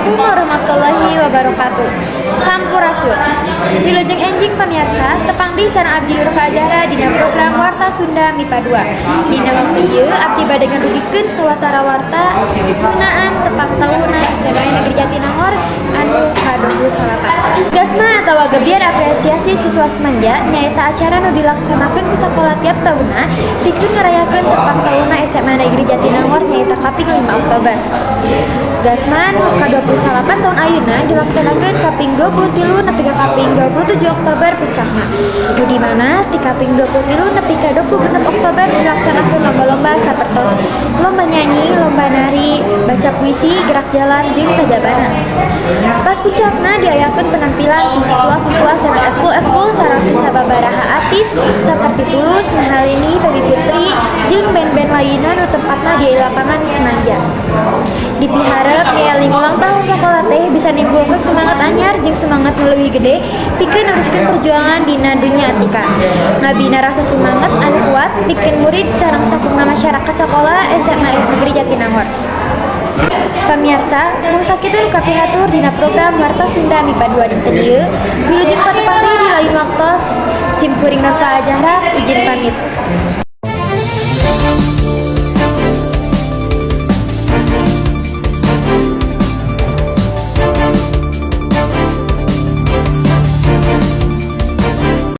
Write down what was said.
Assalamualaikum warahmatullahi wabarakatuh. Sampurasun. Wilujeng enjing pamirsa, tepang di sana abdi Nur Fajara dina program Warta Sunda MIPA 2. Dina waktu ieu abdi bade ngarugikeun sawatara warta ngeunaan tepang tauna SMA Negeri Jatinangor anu ka-28. Gasma atawa gebiar apresiasi siswa semanja nyaeta acara nu dilaksanakeun ku sakola tiap tahunna pikeun ngarayakeun tepang tauna SMA Negeri Jatinangor nyaeta kaping 5 Oktober. Gasman ka-28 tahun ayeuna dilaksanakeun kaping 23 nepi ka kaping 27 Oktober puncakna. Nu di mana ti kaping 23 nepi ka 26 Oktober dilaksanakeun lomba-lomba sapertos lomba nyanyi, lomba nari, baca puisi, gerak jalan jeung sajabana. Pas puncakna diayakeun penampilan ti siswa-siswa sareng eskul-eskul sareng sababaraha artis saperti Tulus, Mahalini, Baby Putri jeung band-band lainna nu tempatna di lapangan Semanja. Dipiharep ngeling ulang tahun sakola teh bisa nimbulkeun semangat anyar jeung semangat nu leuwih gede pikeun neruskeun perjuangan dina dunya atika. Ngabina rasa semangat anu kuat pikeun murid sareng sakumna masyarakat sakola SMA Negeri Jatinangor. Pamirsa, mung sakitu kapihatur dina program Warta Sunda MIPA 2 dinten ieu. Wilujeng patepati di lain waktos simkuring Nur Fajara izin pamit.